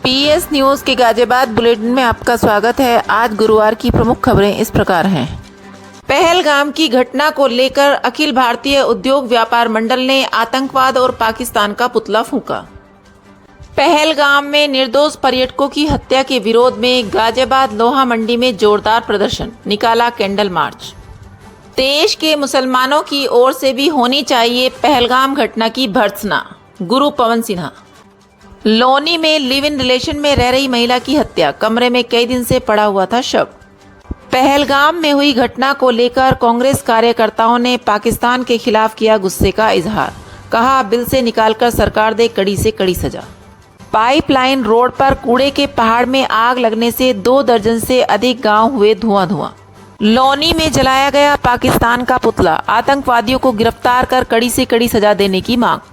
PS news के Ghaziabad bulletin में आपका स्वागत है। आज गुरुवार की प्रमुख खबरें इस प्रकार हैं। पहलगाम की घटना को लेकर अखिल भारतीय उद्योग व्यापार मंडल ने आतंकवाद और पाकिस्तान का पुतला फूंका। पहलगाम में निर्दोष पर्यटकों की हत्या के विरोध में गाजियाबाद लोहा मंडी में जोरदार प्रदर्शन, निकाला कैंडल मार्च। देश के मुसलमानों की ओर से भी होनी चाहिए पहलगाम घटना की भर्त्सना, गुरु पवन सिन्हा। लोनी में लिव इन रिलेशन में रह रही महिला की हत्या, कमरे में कई दिन से पड़ा हुआ था शव। पहलगाम में हुई घटना को लेकर कांग्रेस कार्यकर्ताओं ने पाकिस्तान के खिलाफ किया गुस्से का इजहार, कहा बिल से निकालकर सरकार दे कड़ी से कड़ी सजा। पाइपलाइन रोड पर कूड़े के पहाड़ में आग लगने से 2 दर्जन से अधिक गांव हुए धुआं। लोनी में जलाया गया पाकिस्तान का पुतला, आतंकवादियों को गिरफ्तार कर कड़ी से कड़ी सजा देने की मांग।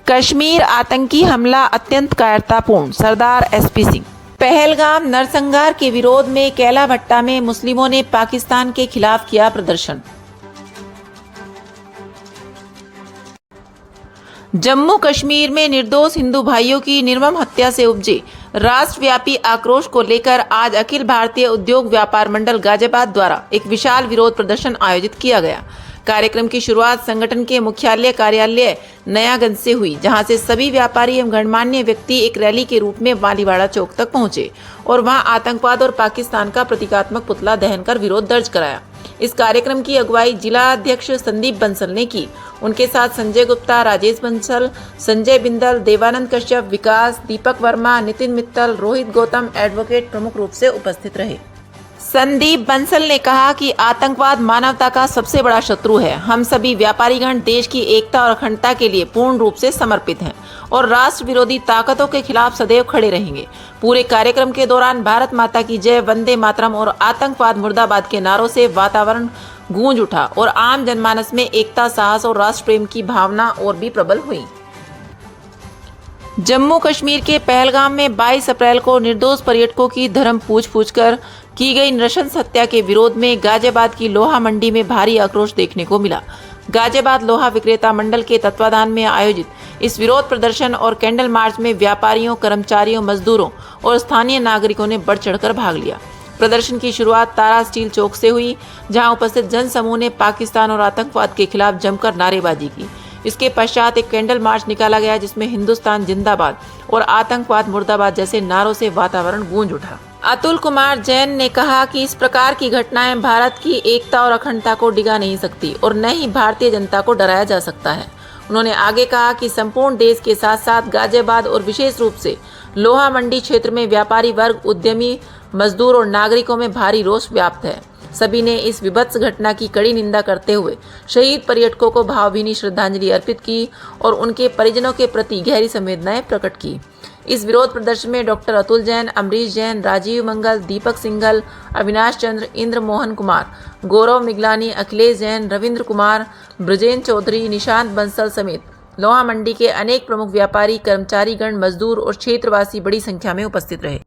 कश्मीर आतंकी हमला अत्यंत कायरतापूर्ण, सरदार एसपी सिंह। पहलगाम नरसंहार के विरोध में कैला भट्टा में मुस्लिमों ने पाकिस्तान के खिलाफ किया प्रदर्शन। जम्मू कश्मीर में निर्दोष हिंदू भाइयों की निर्मम हत्या से उपजे राष्ट्रव्यापी आक्रोश को लेकर आज अखिल भारतीय उद्योग व्यापार मंडल गाजियाबाद द्वारा एक विशाल विरोध प्रदर्शन आयोजित किया गया। कार्यक्रम की शुरुआत संगठन के मुख्यालय कार्यालय नयागंज से हुई, जहां से सभी व्यापारी एवं गणमान्य व्यक्ति एक रैली के रूप में मालीवाड़ा चौक तक पहुंचे और वहां आतंकवाद और पाकिस्तान का प्रतीकात्मक पुतला दहन कर विरोध दर्ज कराया। इस कार्यक्रम की अगुवाई जिला अध्यक्ष संदीप बंसल ने की। उनके साथ संजय गुप्ता, राजेश बंसल, संजय बिंदल, देवानंद कश्यप, विकास, दीपक वर्मा, नितिन मित्तल, रोहित गौतम एडवोकेट प्रमुख रूप से उपस्थित रहे। संदीप बंसल ने कहा कि आतंकवाद मानवता का सबसे बड़ा शत्रु है। हम सभी व्यापारीगण देश की एकता और अखंडता के लिए पूर्ण रूप से समर्पित हैं और राष्ट्र विरोधी ताकतों के खिलाफ सदैव खड़े रहेंगे। पूरे कार्यक्रम के दौरान भारत माता की जय, वंदे मातरम और आतंकवाद मुर्दाबाद के नारों से वातावरण गूंज उठा और आम जनमानस में एकता, साहस और राष्ट्र प्रेम की भावना और भी प्रबल हुई। जम्मू कश्मीर के पहलगाम में 22 अप्रैल को निर्दोष पर्यटकों की धर्म पूछ कर की गई नृशंस हत्या के विरोध में गाजियाबाद की लोहा मंडी में भारी आक्रोश देखने को मिला। गाजियाबाद लोहा विक्रेता मंडल के तत्वाधान में आयोजित इस विरोध प्रदर्शन और कैंडल मार्च में व्यापारियों, कर्मचारियों, मजदूरों और स्थानीय नागरिकों ने बढ़ चढ़कर भाग लिया। प्रदर्शन की शुरुआत तारा स्टील चौक से हुई, जहां उपस्थित जनसमूह ने पाकिस्तान और आतंकवाद के खिलाफ जमकर नारेबाजी की। इसके पश्चात एक कैंडल मार्च निकाला गया, जिसमें हिंदुस्तान जिंदाबाद और आतंकवाद मुर्दाबाद जैसे नारों से वातावरण गूंज उठा। अतुल कुमार जैन ने कहा कि इस प्रकार की घटनाएं भारत की एकता और अखंडता को डिगा नहीं सकती और न ही भारतीय जनता को डराया जा सकता है। उन्होंने आगे कहा कि संपूर्ण देश के साथ साथ गाजियाबाद और विशेष रूप से लोहा मंडी क्षेत्र में व्यापारी वर्ग, उद्यमी, मजदूर और नागरिकों में भारी रोष व्याप्त है। सभी ने इस विभत्स घटना की कड़ी निंदा करते हुए शहीद पर्यटकों को भावभीनी श्रद्धांजलि अर्पित की और उनके परिजनों के प्रति गहरी संवेदनाएं प्रकट की। इस विरोध प्रदर्शन में डॉक्टर अतुल जैन, अमरीश जैन, राजीव मंगल, दीपक सिंघल, अविनाश चंद्र, इंद्र मोहन कुमार, गौरव मिगलानी, अखिलेश जैन, रविंद्र कुमार, ब्रजेन चौधरी, निशांत बंसल समेत लोहा मंडी के अनेक प्रमुख व्यापारी, कर्मचारीगण, मजदूर और क्षेत्रवासी बड़ी संख्या में उपस्थित रहे।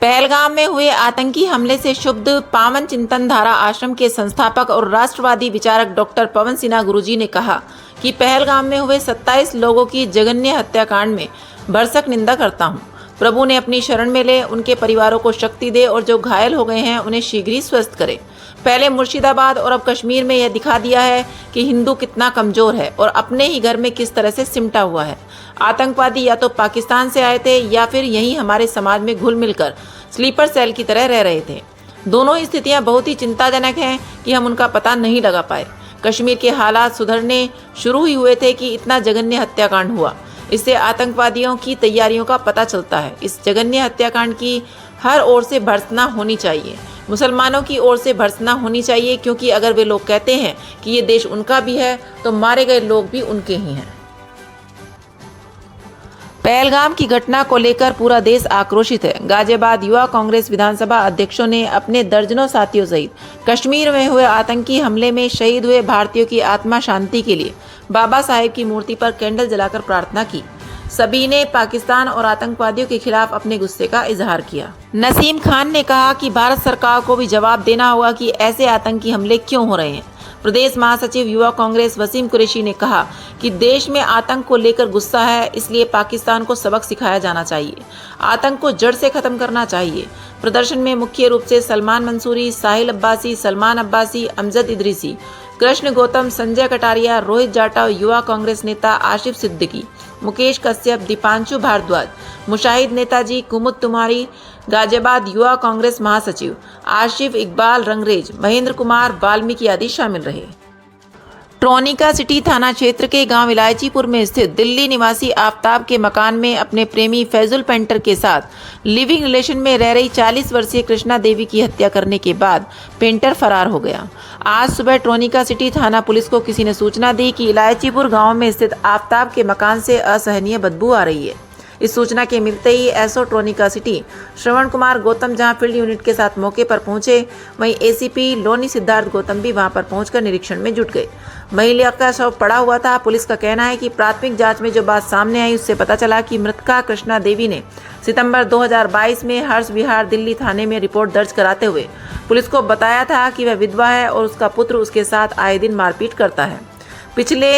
पहलगाम में हुए आतंकी हमले से क्षुब्ध पावन चिंतन धारा आश्रम के संस्थापक और राष्ट्रवादी विचारक डॉक्टर पवन सिन्हा गुरुजी ने कहा कि पहलगाम में हुए 27 लोगों की जघन्य हत्याकांड में भरसक निंदा करता हूं। प्रभु ने अपनी शरण में ले, उनके परिवारों को शक्ति दे और जो घायल हो गए हैं उन्हें शीघ्र ही स्वस्थ करे। पहले मुर्शिदाबाद और अब कश्मीर में यह दिखा दिया है कि हिंदू कितना कमजोर है और अपने ही घर में किस तरह से सिमटा हुआ है। आतंकवादी या तो पाकिस्तान से आए थे या फिर यहीं हमारे समाज में घुल मिलकर स्लीपर सेल की तरह रह रहे थे। दोनों ही स्थितियां बहुत ही चिंताजनक हैं कि हम उनका पता नहीं लगा पाए। कश्मीर के हालात सुधरने शुरू ही हुए थे कि इतना जघन्य हत्याकांड हुआ। इससे आतंकवादियों की तैयारियों का पता चलता है। इस जघन्य हत्याकांड की हर ओर से भर्त्सना होनी चाहिए, मुसलमानों की ओर से भर्त्सना होनी चाहिए, क्योंकि अगर वे लोग कहते हैं कि ये देश उनका भी है तो मारे गए लोग भी उनके ही हैं। पहलगाम की घटना को लेकर पूरा देश आक्रोशित है। गाजियाबाद युवा कांग्रेस विधानसभा अध्यक्षों ने अपने दर्जनों साथियों सहित कश्मीर में हुए आतंकी हमले में शहीद हुए भारतीयों की आत्मा शांति के लिए बाबा साहेब की मूर्ति पर कैंडल जलाकर प्रार्थना की। सभी ने पाकिस्तान और आतंकवादियों के खिलाफ अपने गुस्से का इजहार किया। नसीम खान ने कहा कि भारत सरकार को भी जवाब देना होगा कि ऐसे आतंकी हमले क्यों हो रहे हैं। प्रदेश महासचिव युवा कांग्रेस वसीम कुरैशी ने कहा कि देश में आतंक को लेकर गुस्सा है, इसलिए पाकिस्तान को सबक सिखाया जाना चाहिए। आतंक को जड़ से खत्म करना चाहिए। प्रदर्शन में मुख्य रूप से सलमान मंसूरी, साहिल अब्बासी, सलमान अब्बासी, अमजद इदरीसी, कृष्ण गौतम, संजय कटारिया, रोहित जाटव, युवा कांग्रेस नेता आशिफ सिद्दीकी, मुकेश कश्यप, दीपांशु भारद्वाज, मुशाहिद नेताजी, कुमुद तुमारी, गाजियाबाद युवा कांग्रेस महासचिव आशिफ इकबाल रंगरेज, महेंद्र कुमार वाल्मीकि आदि शामिल रहे। ट्रोनिका सिटी थाना क्षेत्र के गांव इलायचीपुर में स्थित दिल्ली निवासी आफ्ताब के मकान में अपने प्रेमी फैजुल पेंटर के साथ लिविंग रिलेशन में रह रही 40 वर्षीय कृष्णा देवी की हत्या करने के बाद पेंटर फरार हो गया। आज सुबह ट्रोनिका सिटी थाना पुलिस को किसी ने सूचना दी कि इलायचीपुर गांव में स्थित आफ्ताब के मकान से असहनीय बदबू आ रही है। इस सूचना के मिलते ही एसओ ट्रोनिका सिटी श्रवण कुमार गौतम जहां फील्ड यूनिट के साथ मौके पर पहुंचे, वहीं एसीपी लोनी सिद्धार्थ गौतम भी वहां पर पहुंचकर निरीक्षण में जुट गए। महिला का शव पड़ा हुआ था। पुलिस का कहना है कि प्राथमिक जांच में जो बात सामने आई उससे पता चला कि मृतका कृष्णा देवी ने सितंबर 2022 में हर्ष विहार दिल्ली थाने में रिपोर्ट दर्ज कराते हुए पुलिस को बताया था कि वह विधवा है और उसका पुत्र उसके साथ आए दिन मारपीट करता है। पिछले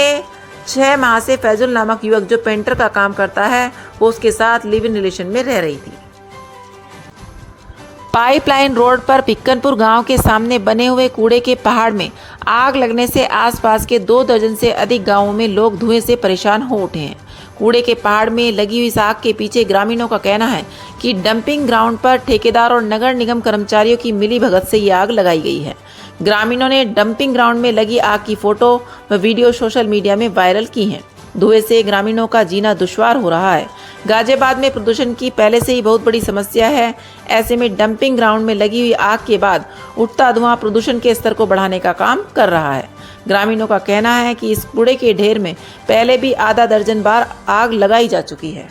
6 माह से फैजुल नामक युवक जो पेंटर का काम करता है वो उसके साथ लिव इन रिलेशन में रह रही थी। पाइपलाइन रोड पर भिक्कनपुर गांव के सामने बने हुए कूड़े के पहाड़ में आग लगने से आसपास के 2 दर्जन से अधिक गांवों में लोग धुएं से परेशान हो उठे हैं। कूड़े के पहाड़ में लगी हुई आग के पीछे ग्रामीणों का कहना है कि डंपिंग ग्राउंड पर ठेकेदार और नगर निगम कर्मचारियों की मिलीभगत से ये आग लगाई गई है। ग्रामीणों ने डंपिंग ग्राउंड में लगी आग की फोटो व वीडियो सोशल मीडिया में वायरल की हैं। धुएं से ग्रामीणों का जीना दुश्वार हो रहा है। गाजियाबाद में प्रदूषण की पहले से ही बहुत बड़ी समस्या है। ऐसे में डंपिंग ग्राउंड में लगी हुई आग के बाद उठता धुआं प्रदूषण के स्तर को बढ़ाने का काम कर रहा है। ग्रामीणों का कहना है कि इस कूड़े के ढेर में पहले भी आधा दर्जन बार आग लगाई जा चुकी है।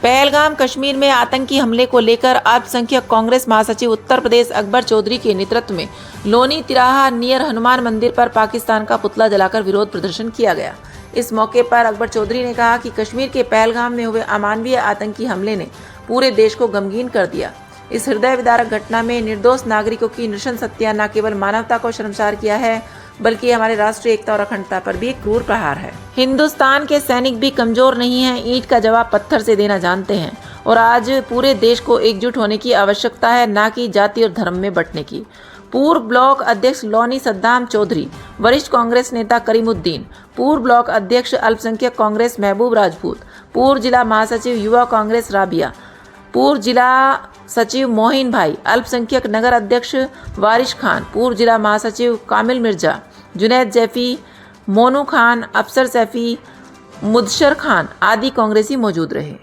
पहलगाम कश्मीर में आतंकी हमले को लेकर अल्पसंख्यक कांग्रेस महासचिव उत्तर प्रदेश अकबर चौधरी के नेतृत्व में लोनी तिराहा नियर हनुमान मंदिर पर पाकिस्तान का पुतला जलाकर विरोध प्रदर्शन किया गया। इस मौके पर अकबर चौधरी ने कहा कि कश्मीर के पहलगाम में हुए अमानवीय आतंकी हमले ने पूरे देश को गमगीन कर दिया। इस हृदय विदारक घटना में निर्दोष नागरिकों की नृशंस हत्या न केवल मानवता को शर्मसार किया है बल्कि हमारे राष्ट्रीय एकता और अखंडता पर भी एक क्रूर प्रहार है। हिंदुस्तान के सैनिक भी कमजोर नहीं हैं, ईंट का जवाब पत्थर से देना जानते हैं और आज पूरे देश को एकजुट होने की आवश्यकता है, न कि जाति और धर्म में बंटने की। पूर्व ब्लॉक अध्यक्ष लोनी सद्दाम चौधरी, वरिष्ठ कांग्रेस नेता करीमुद्दीन, पूर्व ब्लॉक अध्यक्ष अल्पसंख्यक कांग्रेस महबूब राजपूत, पूर्व जिला महासचिव युवा कांग्रेस राबिया, पूर्व जिला सचिव मोहिन भाई, अल्पसंख्यक नगर अध्यक्ष वारिश खान, पूर्व जिला महासचिव कामिल मिर्जा, जुनैद जैफी, मोनू खान, अफसर सैफी, मुदशर खान आदि कांग्रेसी मौजूद रहे।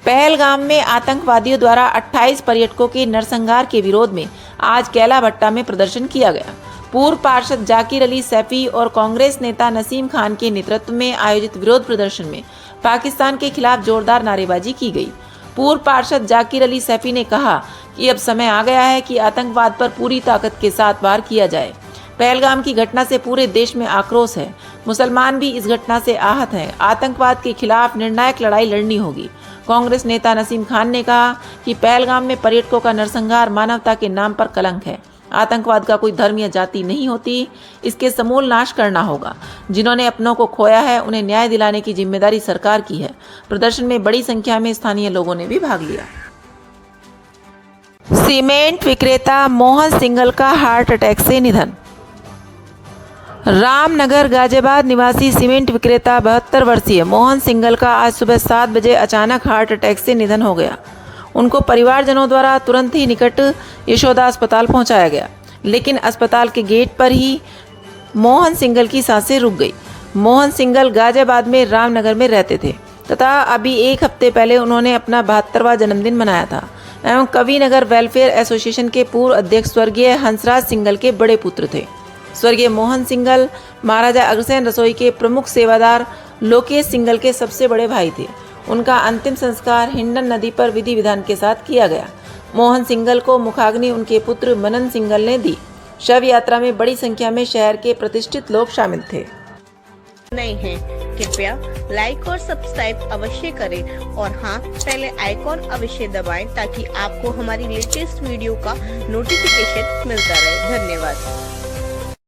पहलगाम में आतंकवादियों द्वारा 28 पर्यटकों के नरसंहार के विरोध में आज कैला भट्टा में प्रदर्शन किया गया। पूर्व पार्षद जाकिर अली सैफी और कांग्रेस नेता नसीम खान के नेतृत्व में आयोजित विरोध प्रदर्शन में पाकिस्तान के खिलाफ जोरदार नारेबाजी की गई। पूर्व पार्षद जाकिर अली सैफी ने कहा कि अब समय आ गया है कि आतंकवाद पर पूरी ताकत के साथ वार किया जाए। पहलगाम की घटना से पूरे देश में आक्रोश है। मुसलमान भी इस घटना से आहत हैं। आतंकवाद के खिलाफ निर्णायक लड़ाई लड़नी होगी। कांग्रेस नेता नसीम खान ने कहा कि पहलगाम में पर्यटकों का नरसंहार मानवता के नाम पर कलंक है। आतंकवाद का कोई धर्म या जाति नहीं होती, इसके समूल नाश करना होगा। जिन्होंने अपनों को खोया है उन्हें न्याय दिलाने की जिम्मेदारी सरकार की है। प्रदर्शन में बड़ी संख्या में स्थानीय लोगों ने भी भाग लिया। सीमेंट विक्रेता मोहन सिंघल का हार्ट अटैक से निधन। रामनगर गाजियाबाद निवासी सीमेंट विक्रेता 72 वर्षीय मोहन सिंघल का आज सुबह 7 बजे अचानक हार्ट अटैक से निधन हो गया। उनको परिवारजनों द्वारा तुरंत ही निकट यशोदा अस्पताल पहुंचाया गया, लेकिन अस्पताल के गेट पर ही मोहन सिंघल की सांसें रुक गई। मोहन सिंघल गाजियाबाद में रामनगर में रहते थे तथा अभी 1 हफ्ते पहले उन्होंने अपना 72वां जन्मदिन मनाया था एवं कविनगर वेलफेयर एसोसिएशन के पूर्व अध्यक्ष स्वर्गीय हंसराज सिंघल के बड़े पुत्र थे। स्वर्गीय मोहन सिंघल महाराजा अग्रसेन रसोई के प्रमुख सेवादार लोकेश सिंघल के सबसे बड़े भाई थे। उनका अंतिम संस्कार हिंडन नदी पर विधि विधान के साथ किया गया। मोहन सिंघल को मुखाग्नि उनके पुत्र मनन सिंघल ने दी। शव यात्रा में बड़ी संख्या में शहर के प्रतिष्ठित लोग शामिल थे। नहीं है कृपया लाइक और सब्सक्राइब अवश्य करें और हाँ, पहले आइकॉन अवश्य दबाएं ताकि आपको हमारी लेटेस्ट वीडियो का नोटिफिकेशन मिलता रहे। धन्यवाद।